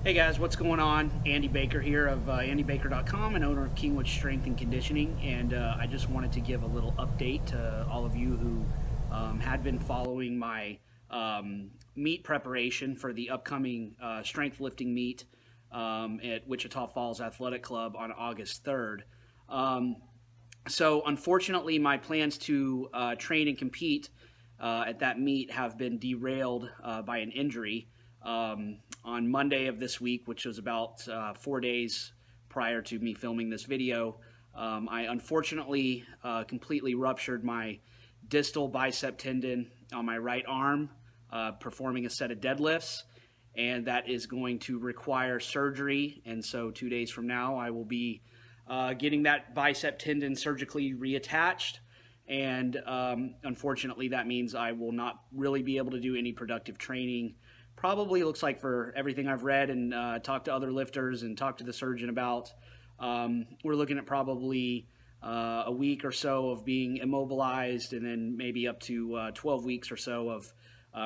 Hey guys, what's going on? Andy Baker here of andybaker.com and owner of Kingwood Strength and Conditioning. And I just wanted to give a little update to all of you who had been following my meet preparation for the upcoming strength lifting meet at Wichita Falls Athletic Club on August 3rd. So unfortunately, my plans to train and compete at that meet have been derailed by an injury. On Monday of this week, which was about 4 days prior to me filming this video, I unfortunately completely ruptured my distal bicep tendon on my right arm performing a set of deadlifts, and that is going to require surgery. And so 2 days from now, I will be getting that bicep tendon surgically reattached. And unfortunately, that means I will not really be able to do any productive training. Probably looks like, for everything I've read and talked to other lifters and talked to the surgeon about, we're looking at probably a week or so of being immobilized, and then maybe up to 12 weeks or so of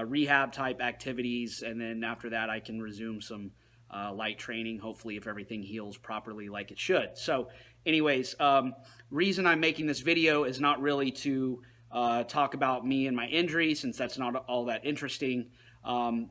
rehab type activities. And then after that, I can resume some light training, hopefully, if everything heals properly like it should. So anyways, reason I'm making this video is not really to talk about me and my injury, since that's not all that interesting.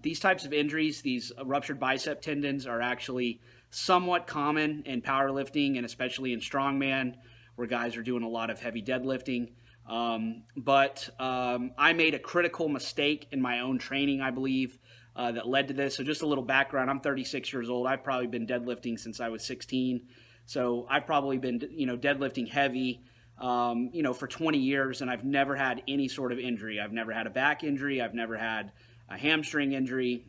These types of injuries, these ruptured bicep tendons, are actually somewhat common in powerlifting and especially in strongman, where guys are doing a lot of heavy deadlifting. But I made a critical mistake in my own training, I believe, that led to this. So just a little background: I'm 36 years old. I've probably been deadlifting since I was 16. So I've probably been, deadlifting heavy, for 20 years, and I've never had any sort of injury. I've never had a back injury. I've never had a hamstring injury.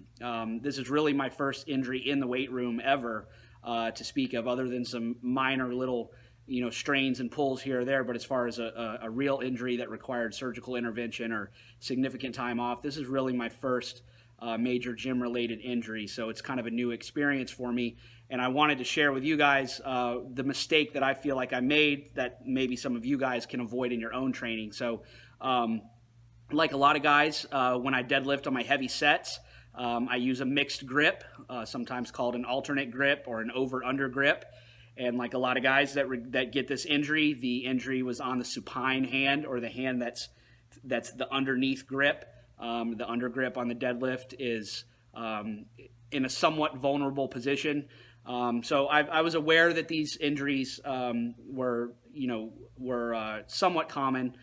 This is really my first injury in the weight room ever, to speak of, other than some minor little, strains and pulls here or there. But as far as a real injury that required surgical intervention or significant time off, this is really my first major gym-related injury. So it's kind of a new experience for me. And I wanted to share with you guys the mistake that I feel like I made that maybe some of you guys can avoid in your own training. So like a lot of guys, when I deadlift on my heavy sets, I use a mixed grip, sometimes called an alternate grip or an over-under grip. And like a lot of guys that get this injury, the injury was on the supine hand, or the hand that's the underneath grip. The under grip on the deadlift is in a somewhat vulnerable position. So I was aware that these injuries were somewhat common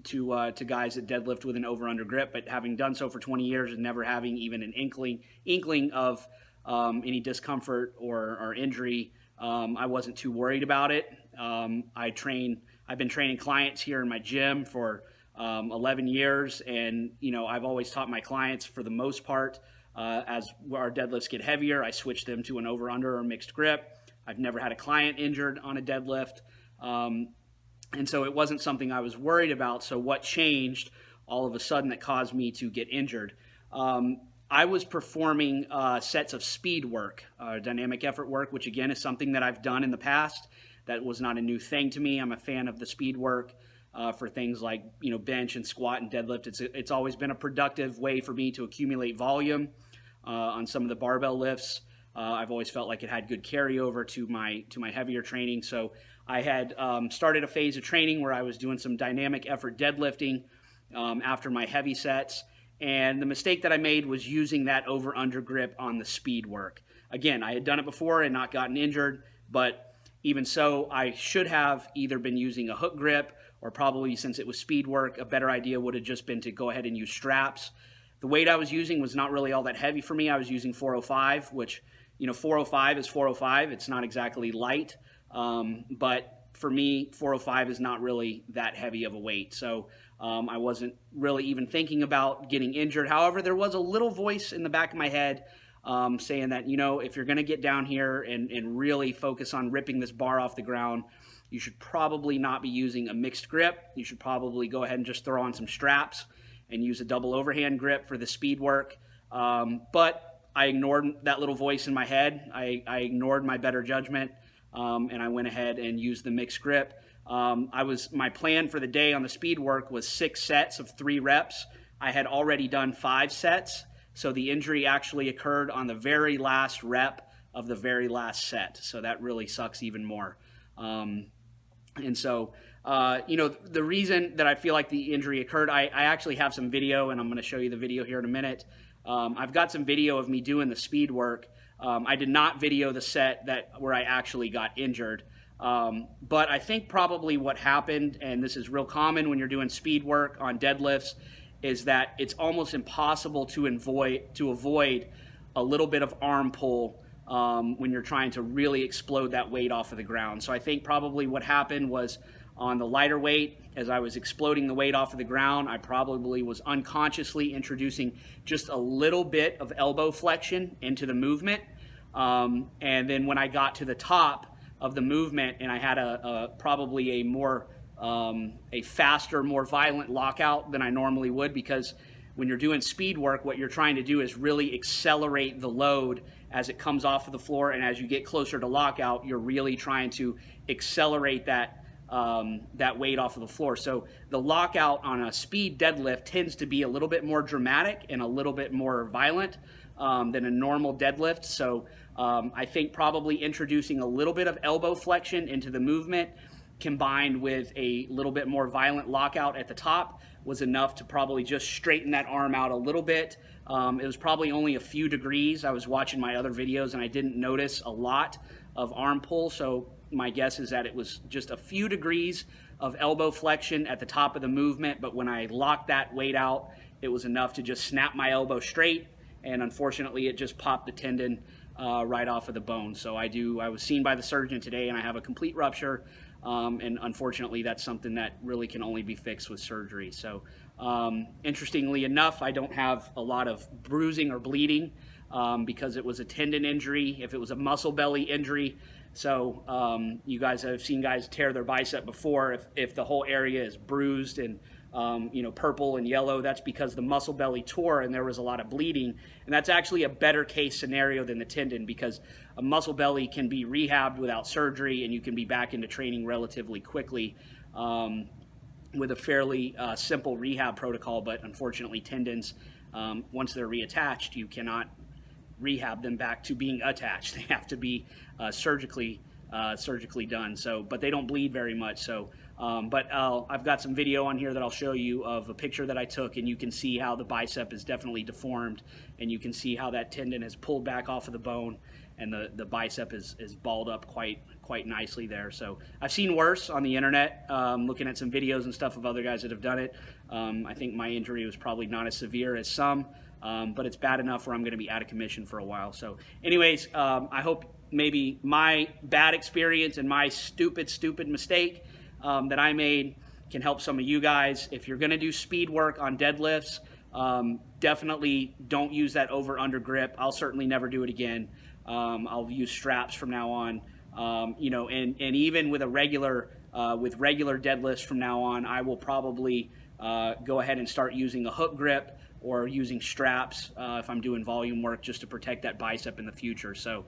to guys that deadlift with an over-under grip, but having done so for 20 years and never having even an inkling of any discomfort or injury, I wasn't too worried about it. I've been training clients here in my gym for 11 years, and I've always taught my clients, for the most part, as our deadlifts get heavier, I switch them to an over-under or mixed grip. I've never had a client injured on a deadlift. And so it wasn't something I was worried about. So what changed all of a sudden that caused me to get injured? I was performing sets of speed work, dynamic effort work, which again is something that I've done in the past. That was not a new thing to me. I'm a fan of the speed work for things like bench and squat and deadlift. It's always been a productive way for me to accumulate volume on some of the barbell lifts. I've always felt like it had good carryover to my heavier training. So I had started a phase of training where I was doing some dynamic effort deadlifting after my heavy sets. And the mistake that I made was using that over-under grip on the speed work. Again, I had done it before and not gotten injured, but even so, I should have either been using a hook grip, or probably, since it was speed work, a better idea would have just been to go ahead and use straps. The weight I was using was not really all that heavy for me. I was using 405, which 405 is 405. It's not exactly light, but for me, 405 is not really that heavy of a weight. So I wasn't really even thinking about getting injured. However, there was a little voice in the back of my head saying that, if you're going to get down here and really focus on ripping this bar off the ground, you should probably not be using a mixed grip. You should probably go ahead and just throw on some straps and use a double overhand grip for the speed work. But I ignored that little voice in my head. I ignored my better judgment, and I went ahead and used the mixed grip. My plan for the day on the speed work was 6 sets of 3 reps. I had already done 5 sets, So the injury actually occurred on the very last rep of the very last set. So that really sucks even more. And so, the reason that I feel like the injury occurred, I actually have some video, and I'm going to show you the video here in a minute. I've got some video of me doing the speed work. I did not video the set where I actually got injured. But I think probably what happened, and this is real common when you're doing speed work on deadlifts, is that it's almost impossible to avoid a little bit of arm pull when you're trying to really explode that weight off of the ground. So I think probably what happened was on the lighter weight, as I was exploding the weight off of the ground, I probably was unconsciously introducing just a little bit of elbow flexion into the movement. And then when I got to the top of the movement and I had probably a faster, more violent lockout than I normally would, because when you're doing speed work, what you're trying to do is really accelerate the load as it comes off of the floor, and as you get closer to lockout, you're really trying to accelerate that weight off of the floor. So the lockout on a speed deadlift tends to be a little bit more dramatic and a little bit more violent than a normal deadlift. So I think probably introducing a little bit of elbow flexion into the movement combined with a little bit more violent lockout at the top was enough to probably just straighten that arm out a little bit. It was probably only a few degrees. I was watching my other videos and I didn't notice a lot of arm pull, so my guess is that it was just a few degrees of elbow flexion at the top of the movement, but when I locked that weight out, it was enough to just snap my elbow straight, and unfortunately it just popped the tendon right off of the bone. So I was seen by the surgeon today and I have a complete rupture. And unfortunately, that's something that really can only be fixed with surgery. So interestingly enough, I don't have a lot of bruising or bleeding because it was a tendon injury. If it was a muscle belly injury, so you guys have seen guys tear their bicep before. If the whole area is bruised and purple and yellow, that's because the muscle belly tore and there was a lot of bleeding. And that's actually a better case scenario than the tendon, because a muscle belly can be rehabbed without surgery and you can be back into training relatively quickly with a fairly simple rehab protocol. But unfortunately, tendons, once they're reattached, you cannot rehab them back to being attached. They have to be surgically done. So, but they don't bleed very much. So, I've got some video on here that I'll show you of a picture that I took, and you can see how the bicep is definitely deformed, and you can see how that tendon has pulled back off of the bone, and the bicep is balled up quite nicely there. So I've seen worse on the internet, looking at some videos and stuff of other guys that have done it. I think my injury was probably not as severe as some, but it's bad enough where I'm going to be out of commission for a while. So anyways, I hope maybe my bad experience and my stupid mistake that I made can help some of you guys. If you're going to do speed work on deadlifts, definitely don't use that over-under grip. I'll certainly never do it again. I'll use straps from now on. And even with regular deadlifts from now on, I will probably go ahead and start using a hook grip or using straps if I'm doing volume work, just to protect that bicep in the future. So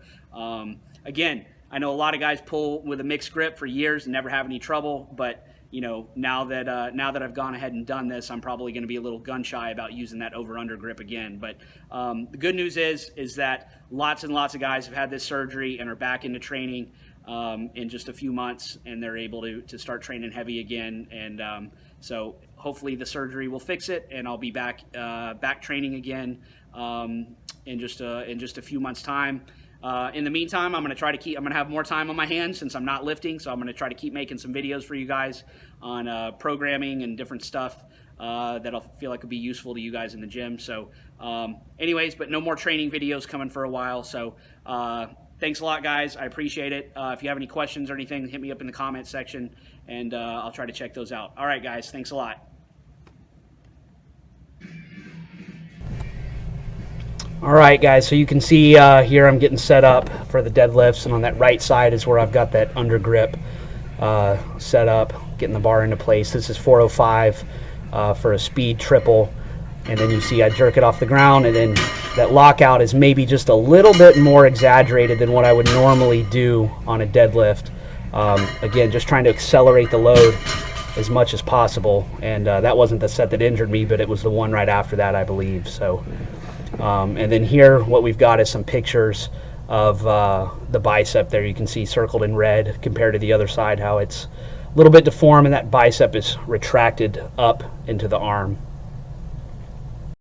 again, I know a lot of guys pull with a mixed grip for years and never have any trouble, but now that I've gone ahead and done this, I'm probably going to be a little gun shy about using that over-under grip again. But the good news is that lots and lots of guys have had this surgery and are back into training in just a few months, and they're able to start training heavy again. And so hopefully the surgery will fix it, and I'll be back training again in just a few months' time. In the meantime, I'm going to have more time on my hands since I'm not lifting, so I'm going to try to keep making some videos for you guys on programming and different stuff that I'll feel like will be useful to you guys in the gym. So anyways, but no more training videos coming for a while. So thanks a lot, guys. I appreciate it. If you have any questions or anything, hit me up in the comments section, and I'll try to check those out. All right, guys. Thanks a lot. All right, guys, so you can see here I'm getting set up for the deadlifts, and on that right side is where I've got that under grip set up, getting the bar into place. This is 405 for a speed triple, and then you see I jerk it off the ground, and then that lockout is maybe just a little bit more exaggerated than what I would normally do on a deadlift. Again, just trying to accelerate the load as much as possible, and that wasn't the set that injured me, but it was the one right after that, I believe. So And then here what we've got is some pictures of the bicep there. You can see circled in red compared to the other side how it's a little bit deformed, and that bicep is retracted up into the arm.